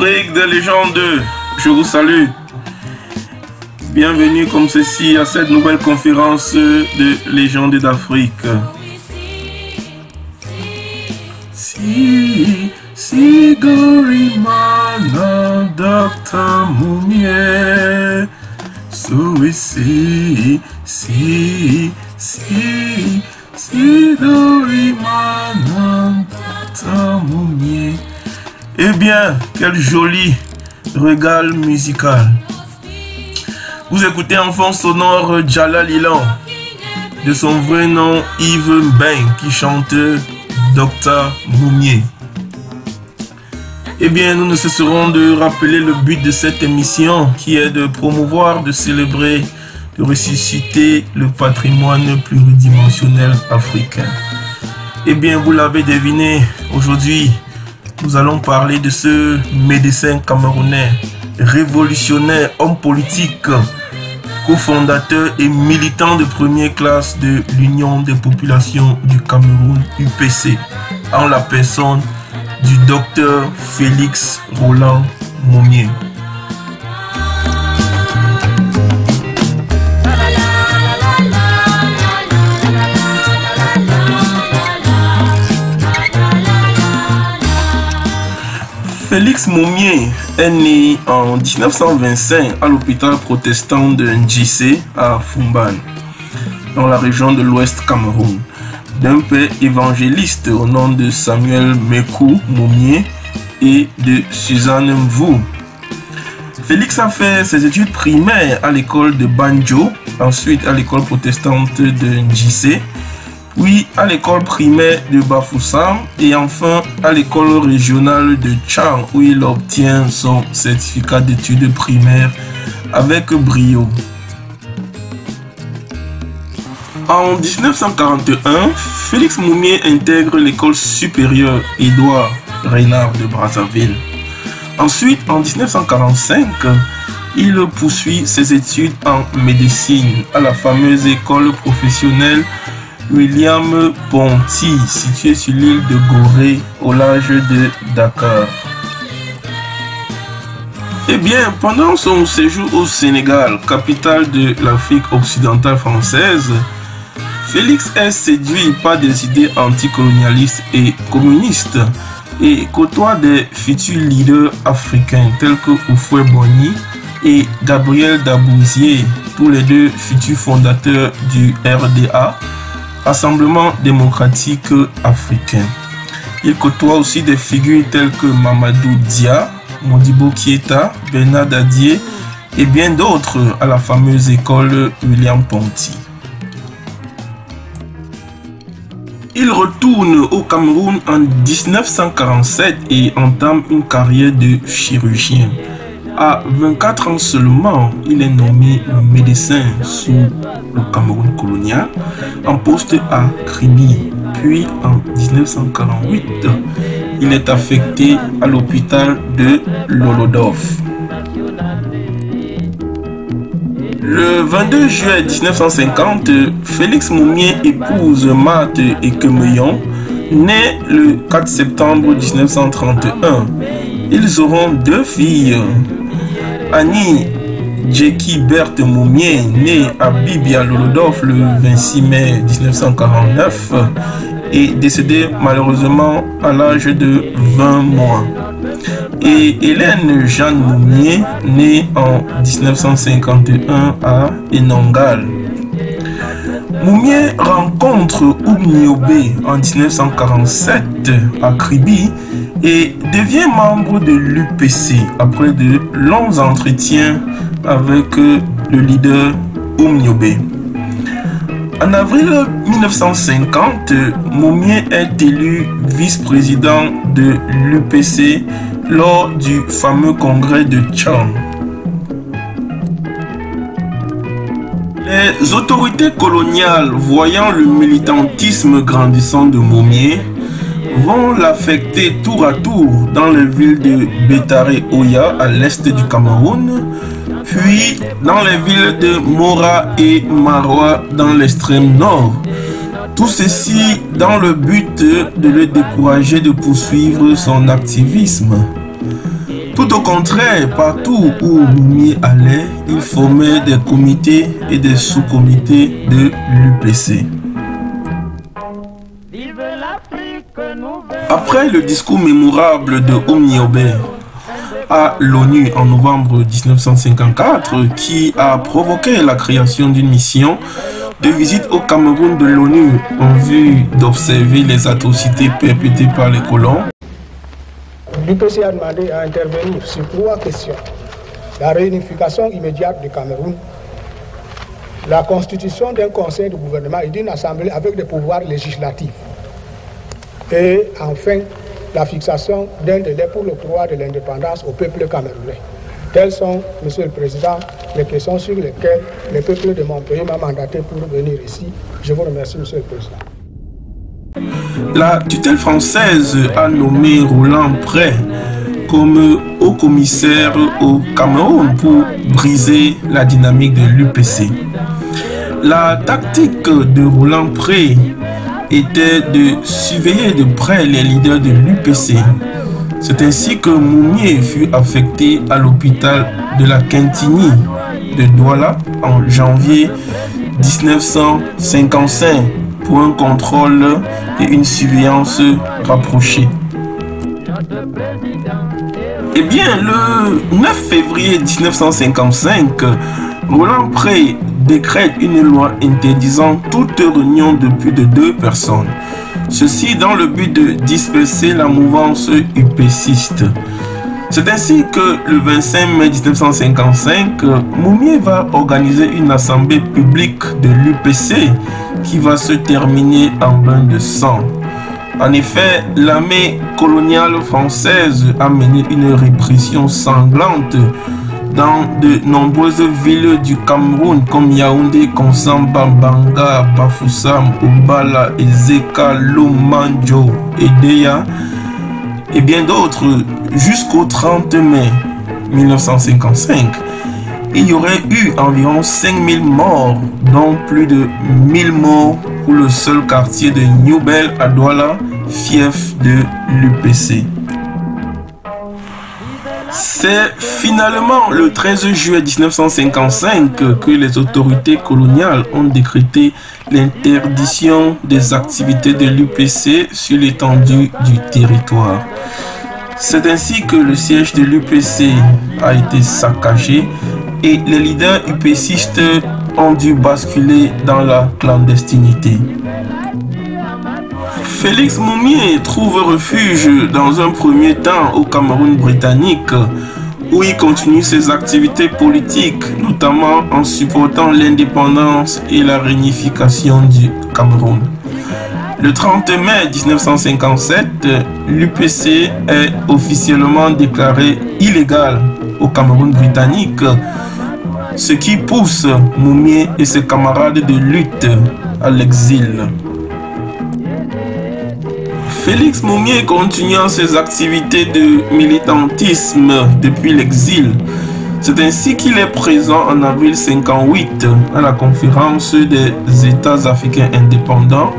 d'Afrique, des légendes, je vous salue. Bienvenue comme ceci à cette nouvelle conférence de légendes d'Afrique. Si Gorimana Dr. Moumié, si Gorimana Dr. Moumié. Eh bien, quel joli régal musical. Vous écoutez en fond sonore Djala Lilan, de son vrai nom Yves Mbeng, qui chante Dr. Moumié. Eh bien, nous ne cesserons de rappeler le but de cette émission, qui est de promouvoir, de célébrer, de ressusciter le patrimoine pluridimensionnel africain. Eh bien, vous l'avez deviné, aujourd'hui, nous allons parler de ce médecin camerounais, révolutionnaire, homme politique, cofondateur et militant de première classe de l'Union des populations du Cameroun, UPC, en la personne du docteur Félix Roland Moumié. Félix Moumié est né en 1925 à l'hôpital protestant de Ndjissé à Fumban, dans la région de l'Ouest Cameroun, d'un père évangéliste au nom de Samuel Mekou Moumié et de Suzanne Mvou. Félix a fait ses études primaires à l'école de Banjo, ensuite à l'école protestante de Ndjissé, puis à l'école primaire de Bafoussam et enfin à l'école régionale de Tchang où il obtient son certificat d'études primaires avec brio. En 1941, Félix Moumié intègre l'école supérieure Édouard Reynard de Brazzaville. Ensuite, en 1945, il poursuit ses études en médecine à la fameuse école professionnelle William Ponty, située sur l'île de Gorée, au large de Dakar. Eh bien, pendant son séjour au Sénégal, capitale de l'Afrique occidentale française, Félix est séduit par des idées anticolonialistes et communistes et côtoie des futurs leaders africains tels que Houphouët-Boigny et Gabriel Dabouzié, tous les deux futurs fondateurs du RDA, Rassemblement démocratique africain. Il côtoie aussi des figures telles que Mamadou Dia, Modibo Keïta, Bernard Dadié et bien d'autres à la fameuse école William Ponty. Il retourne au Cameroun en 1947 et entame une carrière de chirurgien. À 24 ans seulement, il est nommé médecin sous le Cameroun colonial, en poste à Kribi. Puis en 1948, il est affecté à l'hôpital de Lolodof. Le 22 juillet 1950, Félix Moumié épouse Marthe Ekemeyon, née le 4 septembre 1931. Ils auront deux filles. Annie Djeki Berthe Moumié, née à Bibia Lolodof le 26 mai 1949 et décédée malheureusement à l'âge de 20 mois. Et Hélène Jeanne Moumié, née en 1951 à Enongal. Moumié rencontre Oumniobé en 1947 à Kribi et devient membre de l'UPC après de longs entretiens avec le leader Oumniobé. En avril 1950, Moumié est élu vice-président de l'UPC lors du fameux congrès de Tchang. Les autorités coloniales, voyant le militantisme grandissant de Moumié, vont l'affecter tour à tour dans les villes de Bétaré-Oya à l'est du Cameroun, puis dans les villes de Mora et Maroua dans l'extrême nord. Tout ceci dans le but de le décourager de poursuivre son activisme. Tout au contraire, partout où Moumié allait, il formait des comités et des sous-comités de l'UPC. Après le discours mémorable de Oumniobé à l'ONU en novembre 1954, qui a provoqué la création d'une mission de visite au Cameroun de l'ONU en vue d'observer les atrocités perpétrées par les colons, l'UPC a demandé à intervenir sur 3 questions. La réunification immédiate du Cameroun, la constitution d'un conseil de gouvernement et d'une assemblée avec des pouvoirs législatifs, et enfin la fixation d'un délai pour l'octroi de l'indépendance au peuple camerounais. Telles sont, Monsieur le Président, les questions sur lesquelles le peuple de mon pays m'a mandaté pour venir ici. Je vous remercie, Monsieur le Président. La tutelle française a nommé Roland Pré comme haut commissaire au Cameroun pour briser la dynamique de l'UPC. La tactique de Roland Pré était de surveiller de près les leaders de l'UPC. C'est ainsi que Moumié fut affecté à l'hôpital de la Quintini de Douala en janvier 1955 pour un contrôle et une surveillance rapprochée. Eh bien, le 9 février 1955, Roland Pré décrète une loi interdisant toute réunion de plus de 2 personnes. Ceci dans le but de disperser la mouvance UPCiste. C'est ainsi que le 25 mai 1955, Moumié va organiser une assemblée publique de l'UPC qui va se terminer en bain de sang. En effet, l'armée coloniale française a mené une répression sanglante dans de nombreuses villes du Cameroun comme Yaoundé, Konsamba, Banga, Bafoussam, Oubala, Ezeka, Lomanjo, Edeya et bien d'autres jusqu'au 30 mai 1955. Il y aurait eu environ 5000 morts, dont plus de 1000 morts pour le seul quartier de Newbel à Douala, fief de l'UPC. C'est finalement le 13 juillet 1955 que les autorités coloniales ont décrété l'interdiction des activités de l'UPC sur l'étendue du territoire. C'est ainsi que le siège de l'UPC a été saccagé et les leaders UPCistes ont dû basculer dans la clandestinité. Félix Moumié trouve refuge dans un premier temps au Cameroun britannique, où il continue ses activités politiques, notamment en supportant l'indépendance et la réunification du Cameroun. Le 30 mai 1957, l'UPC est officiellement déclaré illégal au Cameroun britannique, ce qui pousse Moumié et ses camarades de lutte à l'exil. Félix Moumié continuant ses activités de militantisme depuis l'exil. C'est ainsi qu'il est présent en avril 1958 à la conférence des États africains indépendants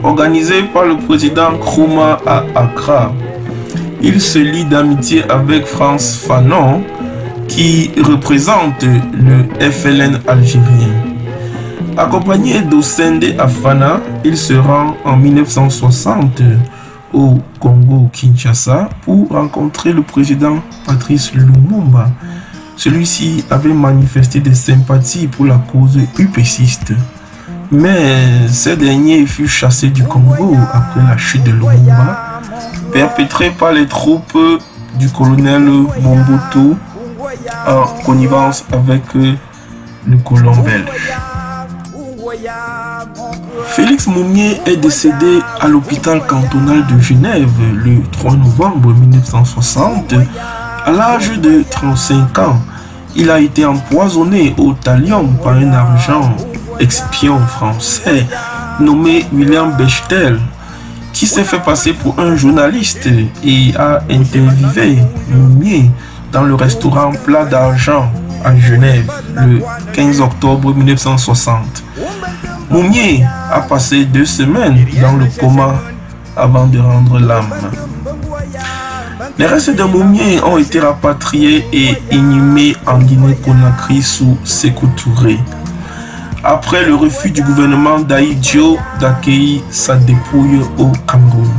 organisée par le président Nkrumah à Accra. Il se lie d'amitié avec France Fanon qui représente le FLN algérien. Accompagné d'Osende Afana, il se rend en 1960 au Congo-Kinshasa pour rencontrer le président Patrice Lumumba. Celui-ci avait manifesté des sympathies pour la cause UPCiste, mais ce dernier fut chassé du Congo après la chute de Lumumba, perpétrée par les troupes du colonel Mobutu en connivence avec le colon belge. Félix Moumié est décédé à l'hôpital cantonal de Genève le 3 novembre 1960 à l'âge de 35 ans. Il a été empoisonné au thallium par un agent espion français nommé William Bechtel qui s'est fait passer pour un journaliste et a interviewé Moumié dans le restaurant Plat d'Argent à Genève le 15 octobre 1960. Moumié a passé 2 semaines dans le coma avant de rendre l'âme. Les restes de Moumié ont été rapatriés et inhumés en Guinée-Conakry sous Sékou Touré. Après le refus du gouvernement d'Ahidjo d'accueillir sa dépouille au Cameroun.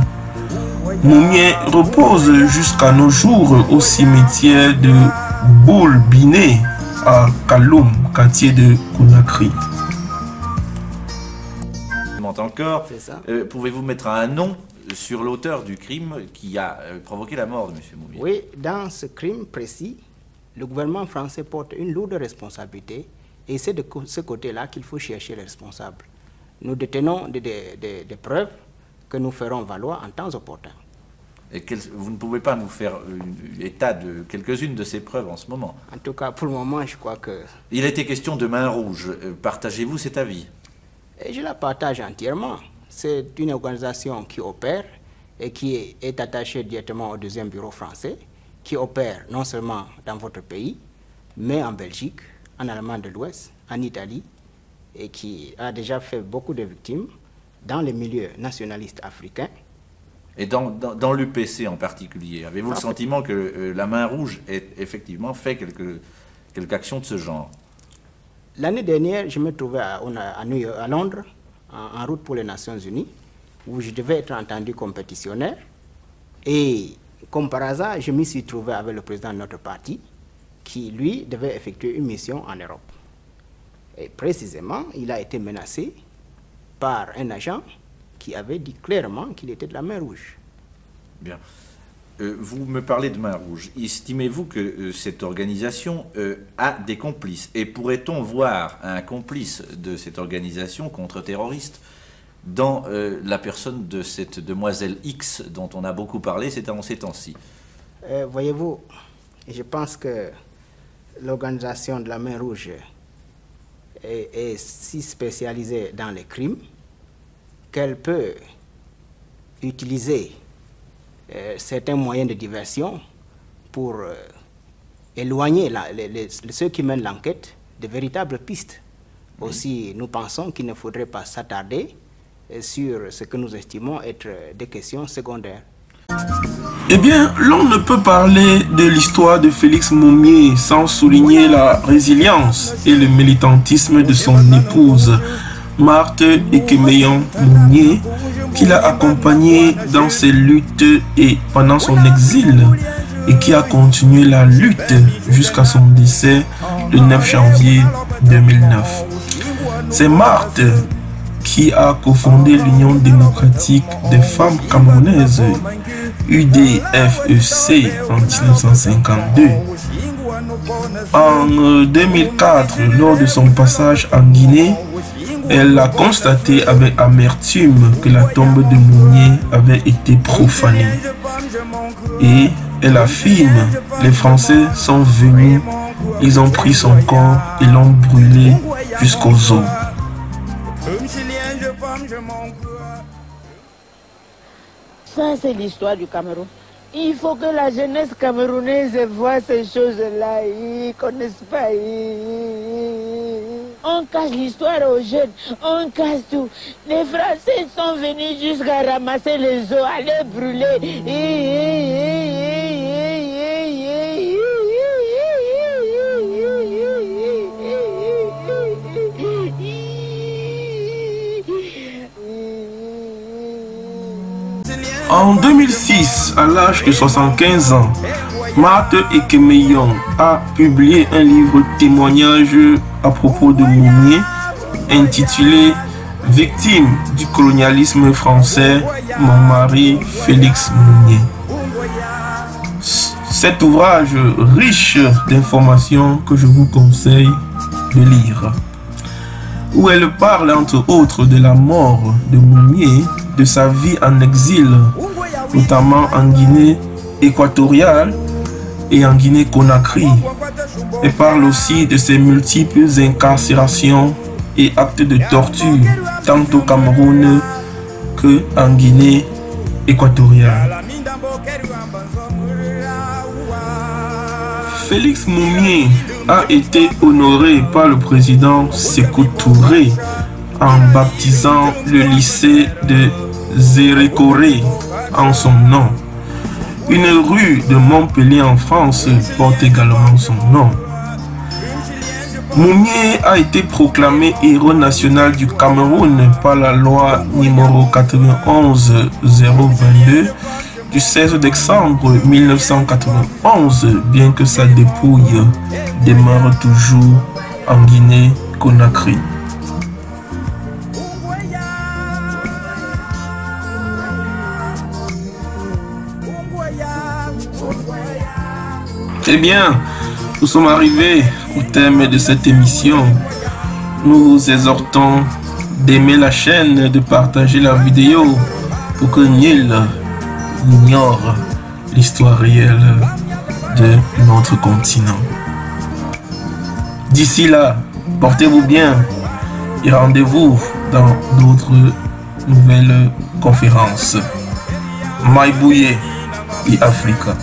Moumié repose jusqu'à nos jours au cimetière de Boulbiné à Kaloum, quartier de Conakry. Encore, pouvez-vous mettre un nom sur l'auteur du crime qui a provoqué la mort de M. Moumié? Oui, dans ce crime précis, le gouvernement français porte une lourde responsabilité et c'est de ce côté-là qu'il faut chercher les responsables. Nous détenons des preuves que nous ferons valoir en temps opportun. Et vous ne pouvez pas nous faire état de quelques-unes de ces preuves en ce moment? En tout cas, pour le moment, je crois que... Il a été question de Main Rouge. Partagez-vous cet avis? Et je la partage entièrement. C'est une organisation qui opère et qui est attachée directement au deuxième bureau français, qui opère non seulement dans votre pays, mais en Belgique, en Allemagne de l'Ouest, en Italie, et qui a déjà fait beaucoup de victimes dans les milieux nationalistes africains. Et dans l'UPC en particulier, avez-vous le sentiment que la Main Rouge ait effectivement fait quelque action de ce genre? L'année dernière, je me trouvais à Londres, en route pour les Nations Unies, où je devais être entendu comme pétitionnaire. Et comme par hasard, je m'y suis trouvé avec le président de notre parti, qui, lui, devait effectuer une mission en Europe. Et précisément, il a été menacé par un agent qui avait dit clairement qu'il était de la Main Rouge. Bien. Vous me parlez de Main Rouge. Estimez-vous que cette organisation a des complices? Et pourrait-on voir un complice de cette organisation contre-terroriste dans la personne de cette demoiselle X dont on a beaucoup parlé ces temps-ci? Voyez-vous, je pense que l'organisation de la Main Rouge est si spécialisée dans les crimes qu'elle peut utiliser certains moyens de diversion pour éloigner ceux qui mènent l'enquête de véritables pistes. Aussi, nous pensons qu'il ne faudrait pas s'attarder sur ce que nous estimons être des questions secondaires. Eh bien, l'on ne peut parler de l'histoire de Félix Moumié sans souligner la résilience et le militantisme de son épouse, Marthe Ekemeyan Moumié, qui l'a accompagné dans ses luttes et pendant son exil, et qui a continué la lutte jusqu'à son décès le 9 janvier 2009. C'est Marthe qui a cofondé l'Union démocratique des femmes camerounaises, UDFEC, en 1952. En 2004, lors de son passage en Guinée, elle a constaté avec amertume que la tombe de Moumié avait été profanée. Et elle affirme, les Français sont venus, ils ont pris son corps et l'ont brûlé jusqu'aux os. Ça, c'est l'histoire du Cameroun. Il faut que la jeunesse camerounaise voit ces choses-là. Ils ne connaissent pas. On cache l'histoire aux jeunes. On cache tout. Les Français sont venus jusqu'à ramasser les os, à les brûler. En 2006, à l'âge de 75 ans, Marthe Ekemeyan a publié un livre témoignage à propos de Moumié intitulé « Victime du colonialisme français, mon mari Félix Moumié ». Cet ouvrage riche d'informations que je vous conseille de lire, où elle parle entre autres de la mort de Moumié, de sa vie en exil, notamment en Guinée équatoriale et en Guinée-Conakry. Elle parle aussi de ses multiples incarcérations et actes de torture, tant au Cameroun que en Guinée équatoriale. Félix Moumié a été honoré par le président Sékou Touré en baptisant le lycée de Zérékoré en son nom. Une rue de Montpellier en France porte également son nom. Mounier a été proclamé héros national du Cameroun par la loi numéro 91-022 du 16 décembre 1991, bien que sa dépouille demeure toujours en Guinée-Conakry. Eh bien, nous sommes arrivés au thème de cette émission. Nous vous exhortons d'aimer la chaîne, de partager la vidéo pour que nul n'ignore l'histoire réelle de notre continent. D'ici là, portez-vous bien et rendez-vous dans d'autres nouvelles conférences. Maïbouye et Africa.